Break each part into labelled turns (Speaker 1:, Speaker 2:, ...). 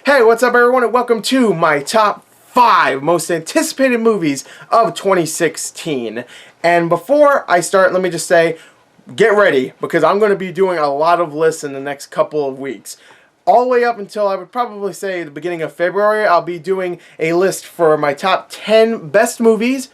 Speaker 1: Hey, what's up everyone, and welcome to my top 5 most anticipated movies of 2016. And before I start, let me just say, get ready, because I'm going to be doing a lot of lists in the next couple of weeks. All the way up until I would probably say the beginning of February, I'll be doing a list for my top 10 best movies,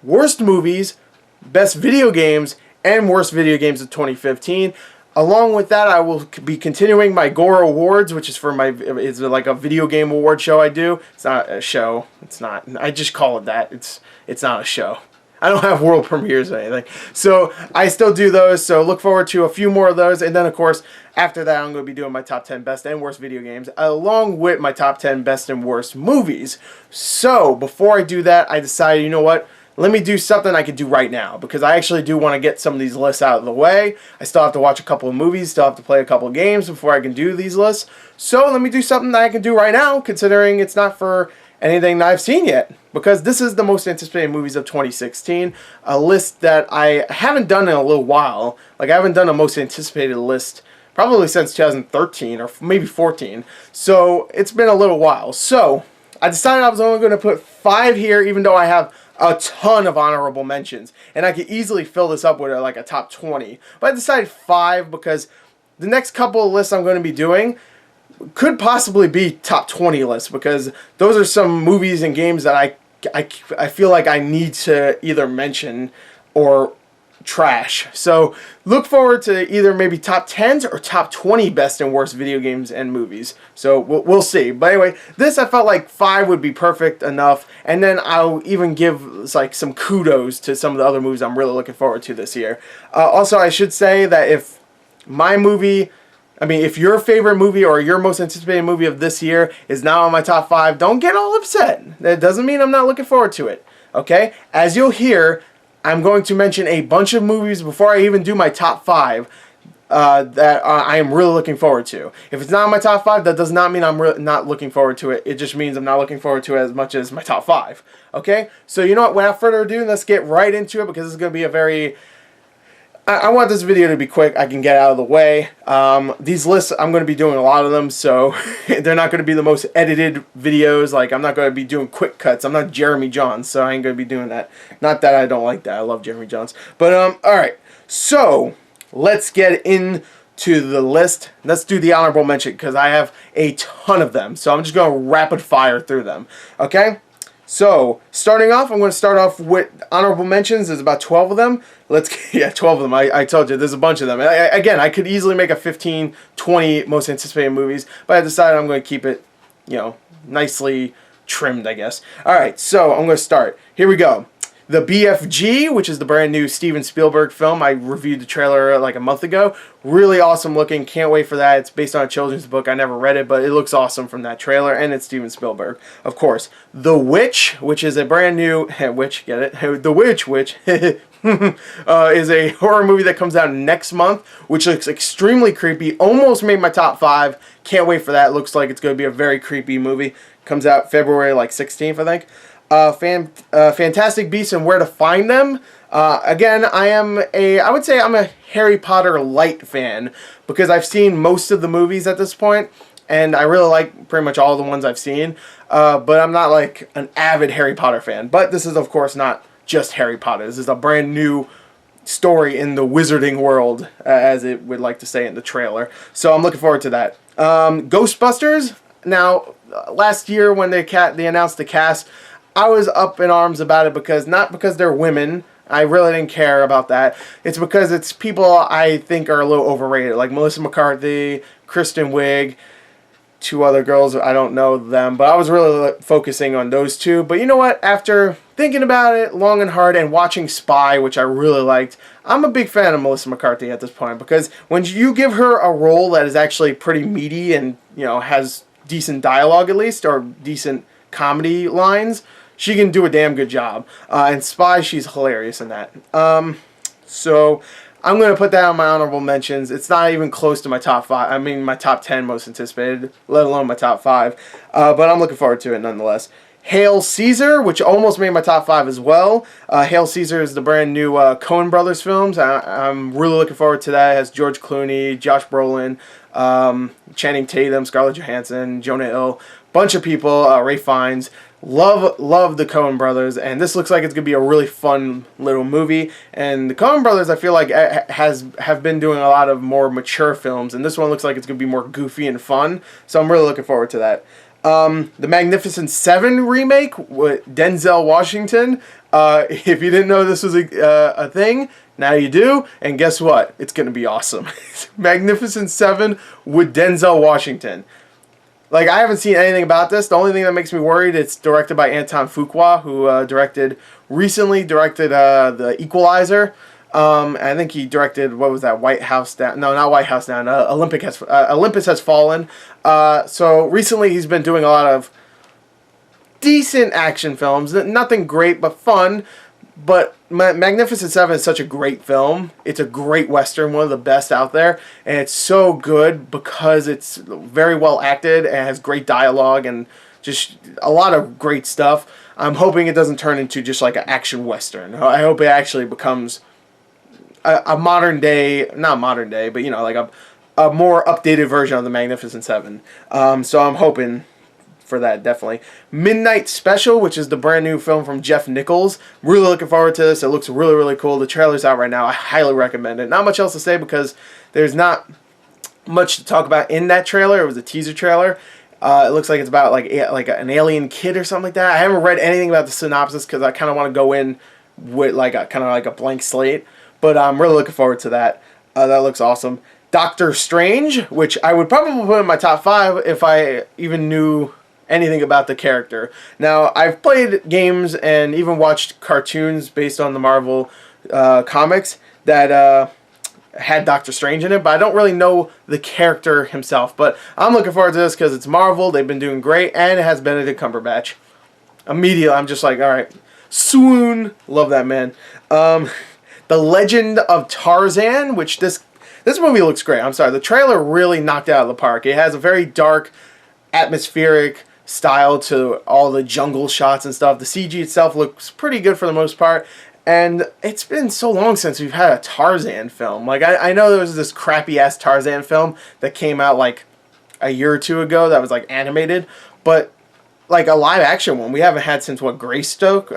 Speaker 1: worst movies, best video games, and worst video games of 2015. Along with that, I will be continuing my Gore Awards, which is for it's like a video game award show I do. It's not a show. It's not. I just call it that. It's not a show. I don't have world premieres or anything. So I still do those. So look forward to a few more of those. And then, of course, after that, I'm going to be doing my top 10 best and worst video games, along with my top 10 best and worst movies. So before I do that, I decided, you know what? Let me do something I can do right now, because I actually do want to get some of these lists out of the way. I still have to watch a couple of movies, still have to play a couple of games before I can do these lists. So let me do something that I can do right now, considering it's not for anything that I've seen yet. Because this is the most anticipated movies of 2016, a list that I haven't done in a little while. Like, I haven't done a most anticipated list probably since 2013 or maybe 14. So it's been a little while. So I decided I was only going to put 5 here, even though I have a ton of honorable mentions, and I could easily fill this up with like a top 20. But I decided 5 because the next couple of lists I'm going to be doing could possibly be top 20 lists, because those are some movies and games that I feel like I need to either mention or trash. So look forward to either maybe top 10s or top 20 best and worst video games and movies. So we'll see. But anyway, this I felt like 5 would be perfect enough, and then I'll even give like some kudos to some of the other movies I'm really looking forward to this year. Also, I should say that if your favorite movie or your most anticipated movie of this year is not on my top 5, don't get all upset. That doesn't mean I'm not looking forward to it. Okay? As you'll hear, I'm going to mention a bunch of movies before I even do my top 5 that I am really looking forward to. If it's not in my top 5, that does not mean I'm not looking forward to it. It just means I'm not looking forward to it as much as my top 5. Okay? So you know what? Without further ado, let's get right into it, because this is going to be a very... I want this video to be quick. I can get out of the way. These lists, I'm going to be doing a lot of them, so they're not going to be the most edited videos. Like, I'm not going to be doing quick cuts. I'm not Jeremy Jahns, so I ain't going to be doing that. Not that I don't like that. I love Jeremy Jahns. But, alright. So, let's get into the list. Let's do the honorable mention, because I have a ton of them. So, I'm just going to rapid fire through them. Okay? So, starting off, I'm going to start off with honorable mentions. There's about 12 of them. 12 of them. I told you, there's a bunch of them. Again, I could easily make a 15, 20 most anticipated movies, but I decided I'm going to keep it, nicely trimmed, I guess. Alright, so I'm going to start. Here we go. The BFG, which is the brand new Steven Spielberg film. I reviewed the trailer like a month ago. Really awesome looking. Can't wait for that. It's based on a children's book. I never read it, but it looks awesome from that trailer, and it's Steven Spielberg, of course. The Witch, which is a brand new... Witch, get it? The Witch, is a horror movie that comes out next month, which looks extremely creepy. Almost made my top 5. Can't wait for that. Looks like it's going to be a very creepy movie. Comes out February like 16th, I think. Fantastic Beasts and Where to Find Them. Again, I would say I'm a Harry Potter light fan, because I've seen most of the movies at this point, and I really like pretty much all the ones I've seen, but I'm not like an avid Harry Potter fan. But this is, of course, not just Harry Potter. This is a brand new story in the wizarding world, as it would like to say in the trailer. So I'm looking forward to that. Ghostbusters. Now, last year when they announced the cast, I was up in arms about it, not because they're women. I really didn't care about that. It's because it's people I think are a little overrated, like Melissa McCarthy, Kristen Wiig, 2 other girls. I don't know them, but I was really focusing on those 2. But you know what? After thinking about it long and hard and watching Spy, which I really liked, I'm a big fan of Melissa McCarthy at this point, because when you give her a role that is actually pretty meaty and, has decent dialogue at least, or decent comedy lines, she can do a damn good job. And Spy, she's hilarious in that. So I'm going to put that on my honorable mentions. It's not even close to my top 5. I mean, my top 10 most anticipated, let alone my top 5. But I'm looking forward to it nonetheless. Hail Caesar, which almost made my top 5 as well. Hail Caesar is the brand new Coen Brothers films. I'm really looking forward to that. It has George Clooney, Josh Brolin, Channing Tatum, Scarlett Johansson, Jonah Hill, bunch of people, Ray Fiennes. Love the Coen Brothers, and this looks like it's gonna be a really fun little movie. And the Coen Brothers, I feel like have been doing a lot of more mature films, and this one looks like it's gonna be more goofy and fun. So I'm really looking forward to that. The Magnificent Seven remake with Denzel Washington. If you didn't know this was a thing, now you do. And guess what? It's gonna be awesome. Magnificent Seven with Denzel Washington. Like, I haven't seen anything about this. The only thing that makes me worried, it's directed by Anton Fuqua, who recently directed The Equalizer. I think he directed, what was that, White House Down? No, not White House Down. Olympus Has Fallen. So recently he's been doing a lot of decent action films. Nothing great, but fun. But Magnificent Seven is such a great film. It's a great Western, one of the best out there. And it's so good because it's very well acted and has great dialogue and just a lot of great stuff. I'm hoping it doesn't turn into just like an action Western. I hope it actually becomes a modern day, not modern day, but you know, like a more updated version of the Magnificent Seven. So I'm hoping for that, definitely. Midnight Special, which is the brand new film from Jeff Nichols. Really looking forward to this. It looks really, really cool. The trailer's out right now. I highly recommend it. Not much else to say because there's not much to talk about in that trailer. It was a teaser trailer. It looks like it's about like an alien kid or something like that. I haven't read anything about the synopsis because I kind of want to go in with like a blank slate. But I'm really looking forward to that. That looks awesome. Doctor Strange, which I would probably put in my top 5 if I even knew anything about the character. Now, I've played games and even watched cartoons based on the Marvel comics that had Doctor Strange in it, but I don't really know the character himself. But I'm looking forward to this because it's Marvel. They've been doing great, and it has Benedict Cumberbatch. Immediately, I'm just like, all right, swoon. Love that man. The Legend of Tarzan, which this movie looks great. I'm sorry, the trailer really knocked it out of the park. It has a very dark, atmospheric style to all the jungle shots and stuff. The CG itself looks pretty good for the most part. And it's been so long since we've had a Tarzan film. Like, I know there was this crappy-ass Tarzan film that came out, like, a year or two ago that was, like, animated. But, like, a live-action one we haven't had since, what, Greystoke?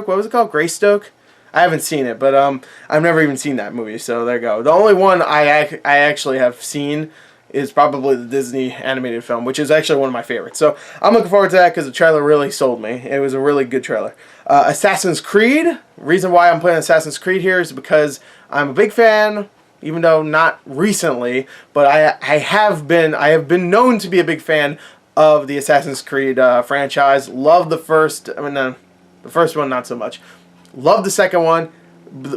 Speaker 1: What was it called? Greystoke? I haven't seen it, but I've never even seen that movie, so there you go. The only one I actually have seen is probably the Disney animated film, which is actually one of my favorites. So I'm looking forward to that because the trailer really sold me. It was a really good trailer. Assassin's Creed. Reason why I'm playing Assassin's Creed here is because I'm a big fan, even though not recently, but I have been known to be a big fan of the Assassin's Creed franchise. Love the first. The first one not so much. Love the second one.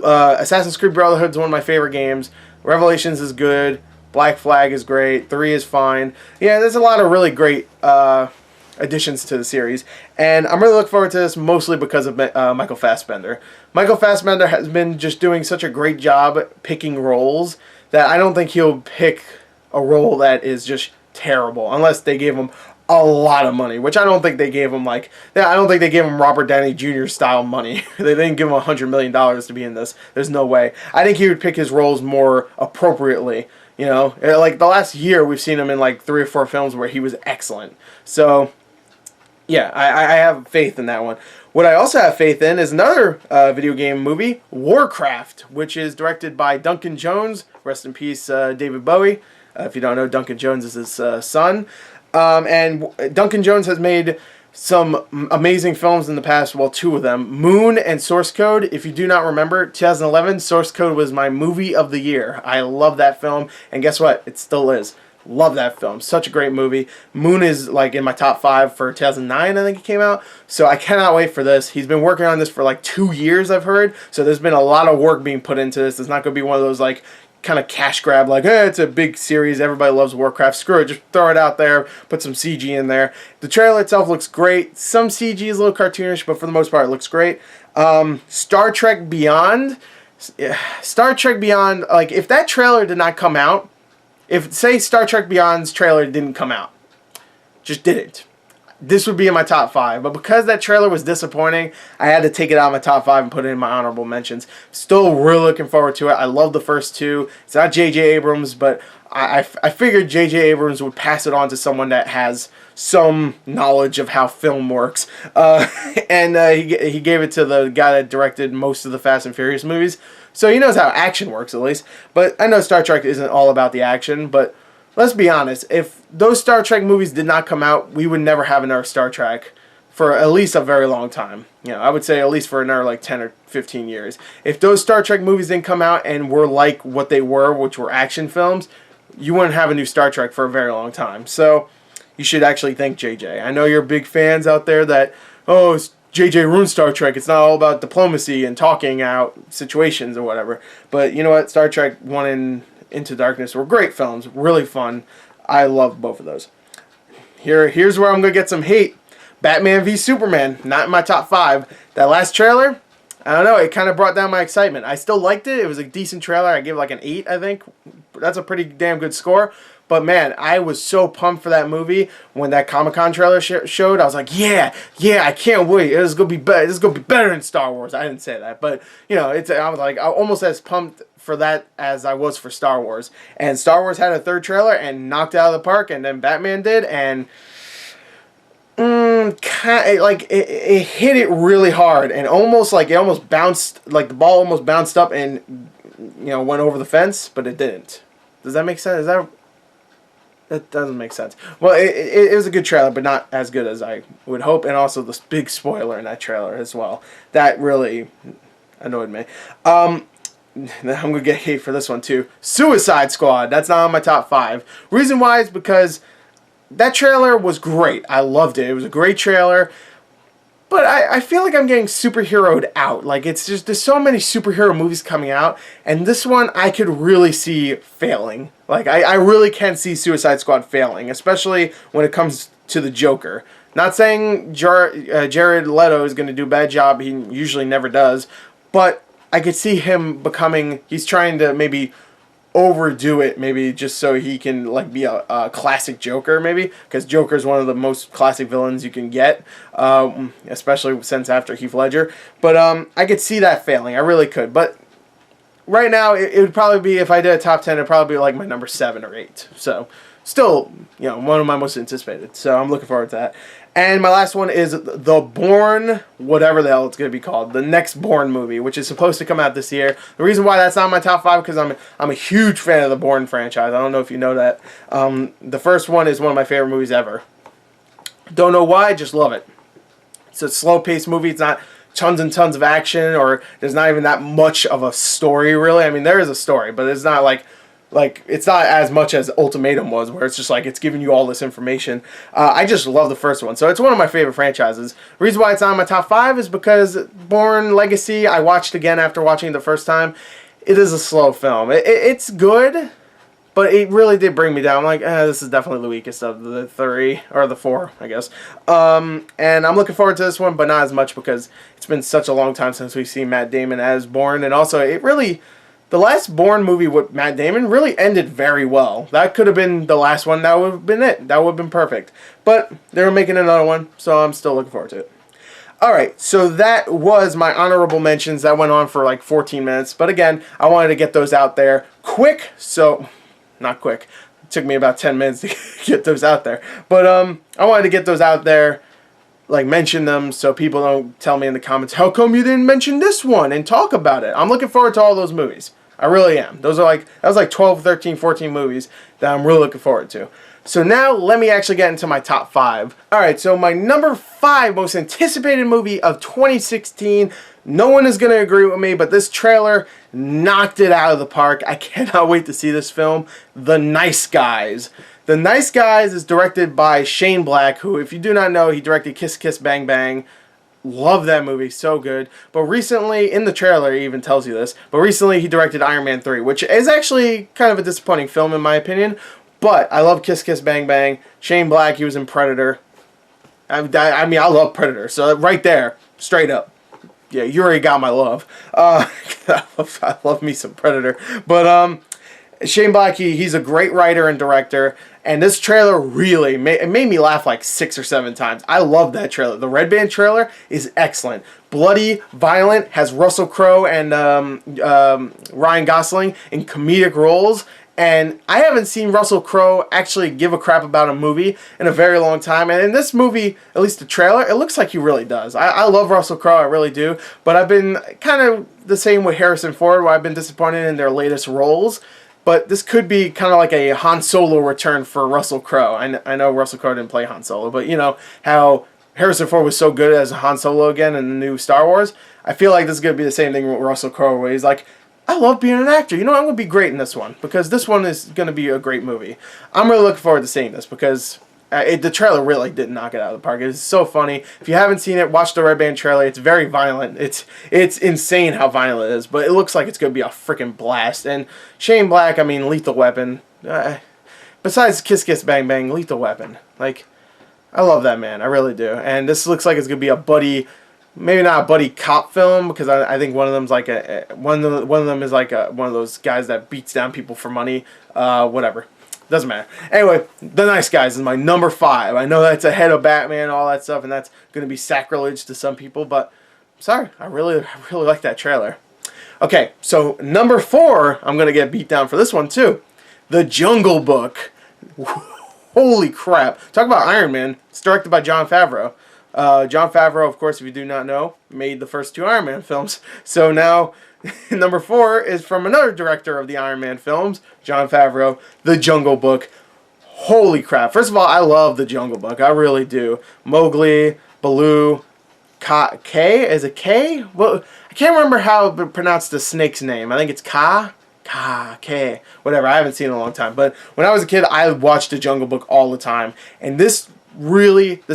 Speaker 1: Assassin's Creed Brotherhood is one of my favorite games. Revelations is good. Black Flag is great. 3 is fine. Yeah, there's a lot of really great additions to the series. And I'm really looking forward to this mostly because of Michael Fassbender. Michael Fassbender has been just doing such a great job picking roles that I don't think he'll pick a role that is just terrible unless they gave him a lot of money, which I don't think they gave him. I don't think they gave him Robert Downey Jr. style money. They didn't give him $100 million to be in this. There's no way. I think he would pick his roles more appropriately. You know, like the last year we've seen him in like 3 or 4 films where he was excellent. So, yeah, I have faith in that one. What I also have faith in is another video game movie, Warcraft, which is directed by Duncan Jones. Rest in peace, David Bowie. If you don't know, Duncan Jones is his son. And Duncan Jones has made some amazing films in the past, well, 2 of them, Moon and Source Code. If you do not remember, 2011, Source Code was my movie of the year. I love that film, and guess what? It still is. Love that film. Such a great movie. Moon is like in my top 5 for 2009, I think it came out. So I cannot wait for this. He's been working on this for like 2 years, I've heard. So there's been a lot of work being put into this. It's not going to be one of those like kind of cash grab, like, hey, it's a big series, everybody loves Warcraft, screw it, just throw it out there, put some CG in there. The trailer itself looks great. Some CG is a little cartoonish, but for the most part, it looks great. Star Trek Beyond, like, if that trailer did not come out, if, say, Star Trek Beyond's trailer didn't come out, just didn't, this would be in my top 5. But because that trailer was disappointing, I had to take it out of my top 5 and put it in my honorable mentions. Still really looking forward to it. I love the first two. It's not J.J. Abrams, but I figured J.J. Abrams would pass it on to someone that has some knowledge of how film works. And he gave it to the guy that directed most of the Fast and Furious movies. So he knows how action works, at least. But I know Star Trek isn't all about the action, but let's be honest. If those Star Trek movies did not come out, we would never have another Star Trek for at least a very long time. You know, I would say at least for another like 10 or 15 years. If those Star Trek movies didn't come out and were like what they were, which were action films, you wouldn't have a new Star Trek for a very long time. So you should actually thank JJ. I know you're big fans out there that, oh, JJ ruined Star Trek. It's not all about diplomacy and talking out situations or whatever. But you know what? Star Trek 1 and Into Darkness were great films. Really fun. I love both of those. Here's where I'm going to get some hate. Batman v Superman. Not in my top 5. That last trailer, I don't know. It kind of brought down my excitement. I still liked it. It was a decent trailer. I gave it like an 8, I think. That's a pretty damn good score. But man, I was so pumped for that movie when that Comic-Con trailer showed. I was like, yeah, I can't wait. It's gonna be better. This is gonna be better than Star Wars. I didn't say that, but you know, I was like, I almost as pumped for that as I was for Star Wars. And Star Wars had a third trailer and knocked it out of the park, and then Batman did, and it hit it really hard, and it bounced, like the ball almost bounced up and went over the fence, but it didn't. Does that make sense? That doesn't make sense. Well, it was a good trailer, but not as good as I would hope. And also the big spoiler in that trailer as well. That really annoyed me. I'm going to get hate for this one too. Suicide Squad. That's not on my top 5. Reason why is because that trailer was great. I loved it. It was a great trailer. But I feel like I'm getting superheroed out. Like, it's just, there's so many superhero movies coming out, and this one I could really see failing. Like, I really can see Suicide Squad failing, especially when it comes to the Joker. Not saying Jared Leto is going to do a bad job. He usually never does. But I could see him he's trying to maybe overdo it, maybe just so he can like be a classic Joker, maybe, because Joker is one of the most classic villains you can get, especially since after Heath Ledger. But I could see that failing. I really could. But right now, it would probably be, if I did a top 10, it'd probably be like my number 7 or 8. So still, one of my most anticipated. So I'm looking forward to that. And my last one is the Bourne, whatever the hell it's going to be called, the next Bourne movie, which is supposed to come out this year. The reason why that's not in my top 5 because I'm a huge fan of the Bourne franchise. I don't know if you know that. The first one is one of my favorite movies ever. Don't know why, just love it. It's a slow-paced movie. It's not tons and tons of action, or there's not even that much of a story, really. I mean, there is a story, but it's not like it's not as much as Ultimatum was, where it's just like it's giving you all this information. I just love the first one, so it's one of my favorite franchises. The reason why it's not in my top 5 is because Bourne Legacy, I watched again after watching it the first time. It is a slow film. It's good, but it really did bring me down. I'm like, this is definitely the weakest of the 3, or the 4, I guess. And I'm looking forward to this one, but not as much because it's been such a long time since we've seen Matt Damon as Bourne, and also the last Bourne movie with Matt Damon really ended very well. That could have been the last one. That would have been it. That would have been perfect. But they're making another one, so I'm still looking forward to it. Alright, so that was my honorable mentions. That went on for like 14 minutes. But again, I wanted to get those out there quick. So, not quick. It took me about 10 minutes to get those out there. But I wanted to get those out there, like mention them, so people don't tell me in the comments, how come you didn't mention this one and talk about it? I'm looking forward to all those movies. I really am. That was like 12, 13, 14 movies that I'm really looking forward to. So now, let me actually get into my top 5. Alright, so my number 5 most anticipated movie of 2016. No one is going to agree with me, but this trailer knocked it out of the park. I cannot wait to see this film. The Nice Guys. The Nice Guys is directed by Shane Black, who, if you do not know, he directed Kiss Kiss Bang Bang. Love that movie, so good. But recently, in the trailer, he even tells you this, but recently he directed Iron Man 3, which is actually kind of a disappointing film in my opinion. But I love Kiss Kiss Bang Bang. Shane Black, he was in Predator. I mean, I love Predator, so right there, straight up. Yeah, you already got my love. I love me some Predator. But Shane Black, he's a great writer and director, And this trailer really it made me laugh like 6 or 7 times. I love that trailer. The Red Band trailer is excellent. Bloody, violent, has Russell Crowe and Ryan Gosling in comedic roles. And I haven't seen Russell Crowe actually give a crap about a movie in a very long time. And in this movie, at least the trailer, it looks like he really does. I love Russell Crowe, I really do. But I've been kind of the same with Harrison Ford, where I've been disappointed in their latest roles. But this could be kind of like a Han Solo return for Russell Crowe. I know Russell Crowe didn't play Han Solo, but you know how Harrison Ford was so good as Han Solo again in the new Star Wars. I feel like this is going to be the same thing with Russell Crowe, where he's like, I love being an actor. You know, I'm going to be great in this one, because this one is going to be a great movie. I'm really looking forward to seeing this, because the trailer really did knock it out of the park. It's so funny. If you haven't seen it, watch the Red Band trailer. It's very violent. It's insane how violent it is, but it looks like it's going to be a freaking blast. And Shane Black, I mean, Lethal Weapon. Besides Kiss Kiss Bang Bang, Lethal Weapon. Like, I love that man. I really do. And this looks like it's going to be a buddy... Maybe not a buddy cop film, because I think one of them's like one of them is like one of those guys that beats down people for money. Whatever, doesn't matter. Anyway, The Nice Guys is my number 5. I know that's ahead of Batman, all that stuff, and that's going to be sacrilege to some people, but sorry, I really like that trailer. Okay, so number 4, I'm going to get beat down for this one too. The Jungle Book. Holy crap! Talk about Iron Man. It's directed by Jon Favreau. Jon Favreau, of course, if you do not know, made the first 2 Iron Man films. So now, number 4 is from another director of the Iron Man films, Jon Favreau, The Jungle Book. Holy crap. First of all, I love The Jungle Book. I really do. Mowgli, Baloo, K? Is it K? Well, I can't remember how to pronounce the snake's name. I think it's K, whatever. I haven't seen it in a long time. But when I was a kid, I watched The Jungle Book all the time. And this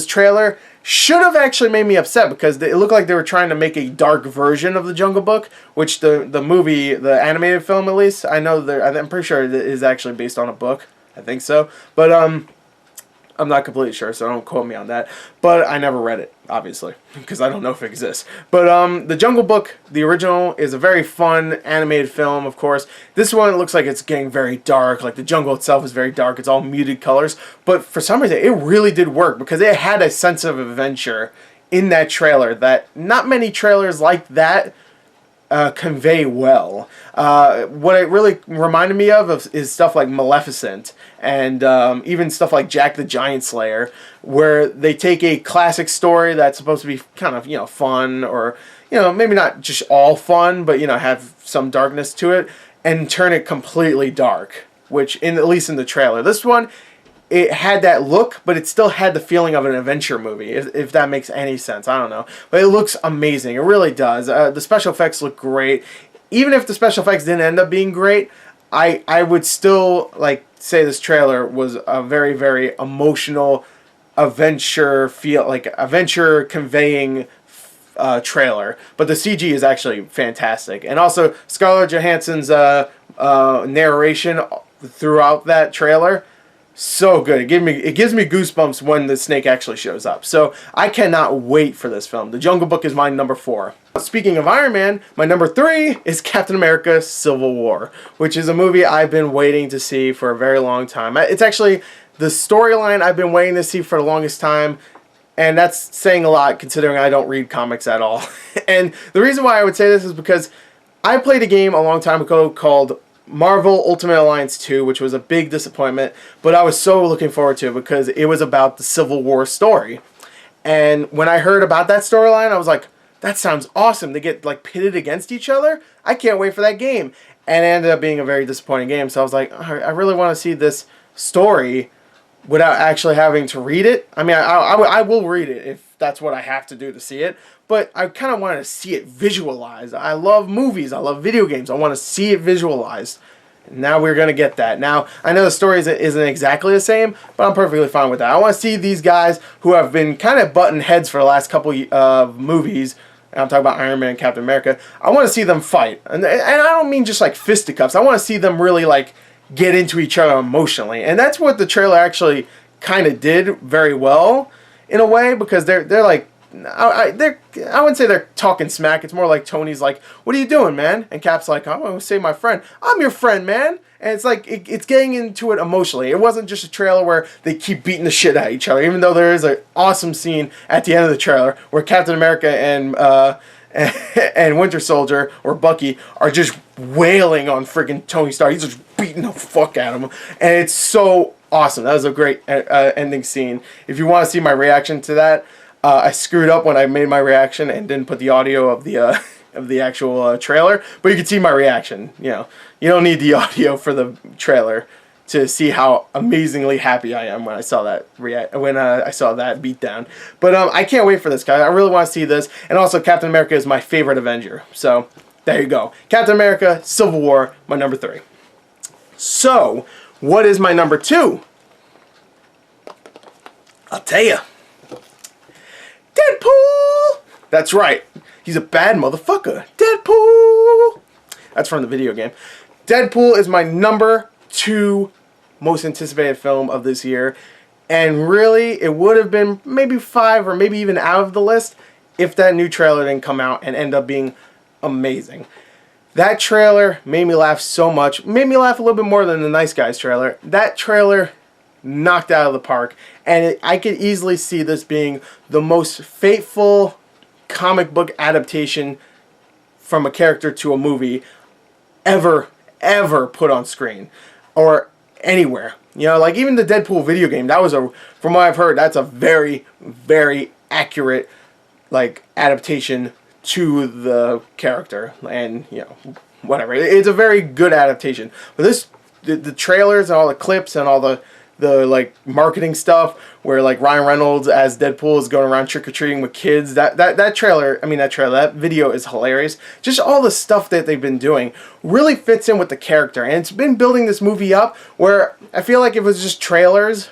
Speaker 1: trailer should have actually made me upset, because it looked like they were trying to make a dark version of The Jungle Book, which the movie, the animated film at least, I'm pretty sure it is actually based on a book. I think so. But I'm not completely sure, so don't quote me on that. But I never read it, obviously, because I don't know if it exists. But The Jungle Book, the original, is a very fun animated film, of course. This one looks like it's getting very dark. Like, the jungle itself is very dark. It's all muted colors. But for some reason, it really did work, because it had a sense of adventure in that trailer that not many trailers like that convey well. What it really reminded me of is stuff like Maleficent, and even stuff like Jack the Giant Slayer, where they take a classic story that's supposed to be kind of, you know, fun, or, you know, maybe not just all fun, but, you know, have some darkness to it, and turn it completely dark, which, at least in the trailer. This one, it had that look, but it still had the feeling of an adventure movie, if that makes any sense. I don't know. But it looks amazing. It really does. The special effects look great. Even if the special effects didn't end up being great, I would still like say this trailer was a very, very emotional adventure conveying trailer. But the CG is actually fantastic. And also Scarlett Johansson's narration throughout that trailer, so good. It gives me goosebumps when the snake actually shows up. So I cannot wait for this film. The Jungle Book is my number 4. Speaking of Iron Man, my number 3 is Captain America Civil War, which is a movie I've been waiting to see for a very long time. It's actually the storyline I've been waiting to see for the longest time, and that's saying a lot considering I don't read comics at all. And the reason why I would say this is because I played a game a long time ago called Marvel Ultimate Alliance 2, which was a big disappointment, but I was so looking forward to it because it was about the Civil War story. And when I heard about that storyline, I was like, that sounds awesome. They get like pitted against each other. I can't wait for that game. And it ended up being a very disappointing game. So I was like, I really want to see this story without actually having to read it. I mean, I will read it if that's what I have to do to see it. But I kind of want to see it visualized. I love movies. I love video games. I want to see it visualized. Now we're going to get that. Now, I know the story isn't exactly the same, but I'm perfectly fine with that. I want to see these guys who have been kind of butting heads for the last couple of movies. I'm talking about Iron Man and Captain America. I want to see them fight. And I don't mean just like fisticuffs. I want to see them really like get into each other emotionally. And that's what the trailer actually kind of did very well in a way, because they're like I wouldn't say they're talking smack. It's more like Tony's like, "What are you doing, man?" And Cap's like, "I'm gonna save my friend." "I'm your friend, man." And it's like it's getting into it emotionally. It wasn't just a trailer where they keep beating the shit out of each other. Even though there is an awesome scene at the end of the trailer where Captain America and Winter Soldier or Bucky are just wailing on friggin' Tony Stark. He's just beating the fuck out of him, and it's so awesome. That was a great ending scene. If you want to see my reaction to that, I screwed up when I made my reaction and didn't put the audio of the actual trailer, but you can see my reaction. You know, you don't need the audio for the trailer to see how amazingly happy I am when I saw that I saw that beatdown. But I can't wait for this, guy. I really want to see this, and also Captain America is my favorite Avenger. So there you go, Captain America: Civil War, my number 3. So what is my number 2? I'll tell you. Deadpool! That's right. He's a bad motherfucker. Deadpool! That's from the video game. Deadpool is my number 2 most anticipated film of this year. And really, it would have been maybe 5 or maybe even out of the list if that new trailer didn't come out and end up being amazing. That trailer made me laugh so much. Made me laugh a little bit more than the Nice Guys trailer. That trailer knocked out of the park. And I could easily see this being the most faithful comic book adaptation from a character to a movie ever put on screen or anywhere. You know, like even the Deadpool video game, that was from what I've heard, that's a very, very accurate like adaptation to the character, and you know, whatever. It's a very good adaptation. But this, the trailers and all the clips and all the like marketing stuff where like Ryan Reynolds as Deadpool is going around trick-or-treating with kids, that video is hilarious. Just all the stuff that they've been doing really fits in with the character, and it's been building this movie up where I feel like if it was just trailers,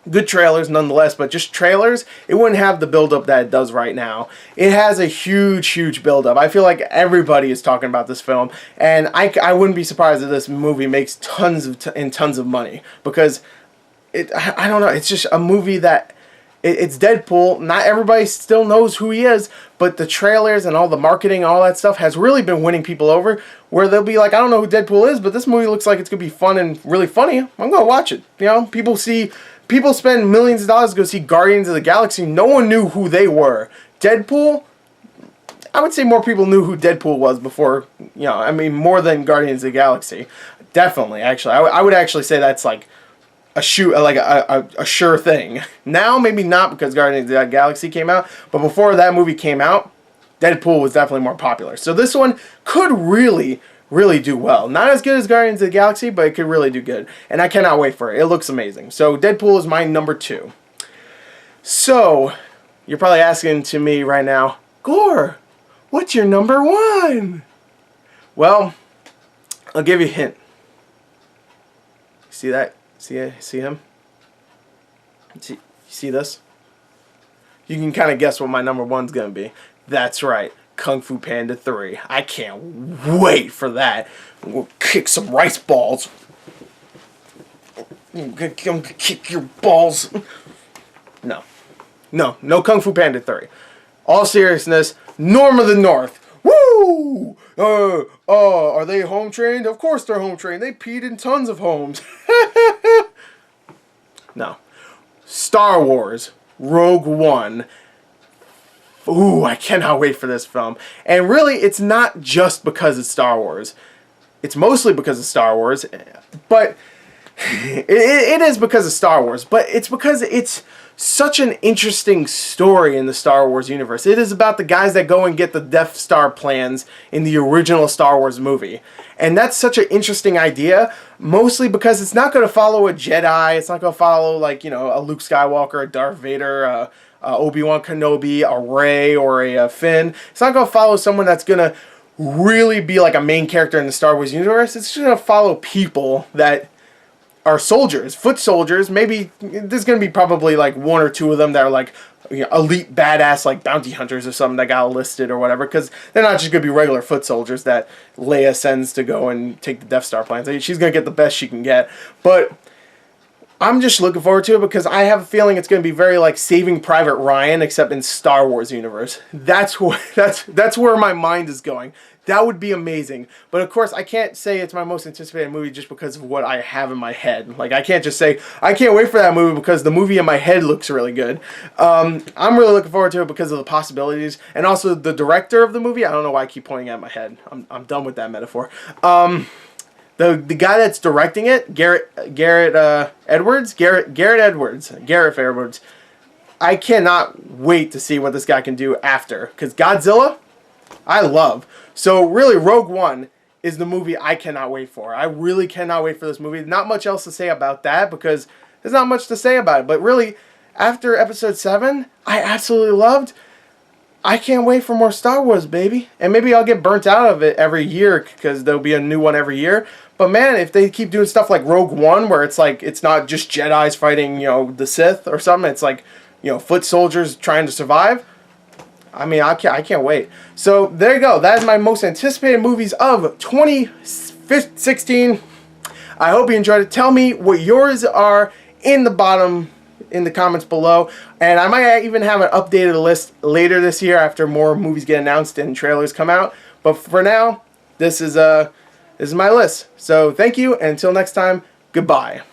Speaker 1: good trailers nonetheless, but just trailers, it wouldn't have the build-up that it does right now. It has a huge build-up. I feel like everybody is talking about this film, and I wouldn't be surprised if this movie makes tons of money, because I don't know, it's just a movie that it's Deadpool. Not everybody still knows who he is, but the trailers and all the marketing, all that stuff has really been winning people over, where they'll be like, I don't know who Deadpool is, but this movie looks like it's going to be fun and really funny. I'm going to watch it. You know, people spend millions of dollars to go see Guardians of the Galaxy. No one knew who they were. Deadpool, I would say more people knew who Deadpool was before, you know, I mean, more than Guardians of the Galaxy. Definitely, actually. I would actually say that's like a sure thing. Now, maybe not, because Guardians of the Galaxy came out, but before that movie came out, Deadpool was definitely more popular. So this one could really do well. Not as good as Guardians of the Galaxy, but it could really do good. And I cannot wait for it. It looks amazing. So Deadpool is my number 2. So, you're probably asking to me right now, Gore, what's your number 1? Well, I'll give you a hint. See that? See him? See this? You can kind of guess what my number 1's going to be. That's right. Kung Fu Panda 3. I can't wait for that. We'll kick some rice balls. I'm gonna kick your balls. No Kung Fu Panda 3. All seriousness, Norm of the North. Woo! Are they home trained? Of course they're home trained. They peed in tons of homes. No. Star Wars Rogue One. Ooh, I cannot wait for this film. And really, it's not just because it's Star Wars. It's mostly because of Star Wars, but it is because of Star Wars, but it's because it's such an interesting story in the Star Wars universe. It is about the guys that go and get the Death Star plans in the original Star Wars movie. And that's such an interesting idea, mostly because it's not going to follow a Jedi. It's not going to follow, like, you know, a Luke Skywalker, a Darth Vader, Obi-Wan Kenobi, a Rey, or a Finn. It's not going to follow someone that's going to really be like a main character in the Star Wars universe. It's just going to follow people that are soldiers, foot soldiers. Maybe there's going to be probably like 1 or 2 of them that are like, you know, elite badass like bounty hunters or something that got listed or whatever, because they're not just going to be regular foot soldiers that Leia sends to go and take the Death Star plans. She's going to get the best she can get. But I'm just looking forward to it because I have a feeling it's going to be very like Saving Private Ryan, except in Star Wars universe. That's where my mind is going. That would be amazing. But of course, I can't say it's my most anticipated movie just because of what I have in my head. Like, I can't just say, I can't wait for that movie because the movie in my head looks really good. I'm really looking forward to it because of the possibilities. And also, the director of the movie, I don't know why I keep pointing at my head. I'm done with that metaphor. The guy that's directing it, Garrett Edwards. I cannot wait to see what this guy can do after. Because Godzilla, I love. So really, Rogue One is the movie I cannot wait for. I really cannot wait for this movie. Not much else to say about that because there's not much to say about it. But really, after Episode 7, I absolutely loved. I can't wait for more Star Wars, baby. And maybe I'll get burnt out of it every year because there'll be a new one every year. But man, if they keep doing stuff like Rogue One, where it's like, it's not just Jedis fighting, the Sith or something. It's like, foot soldiers trying to survive. I mean, I can't wait. So there you go. That is my most anticipated movies of 2016. I hope you enjoyed it. Tell me what yours are in the comments below, and I might even have an updated list later this year after more movies get announced and trailers come out. But for now, this is my list. So thank you, and until next time, goodbye.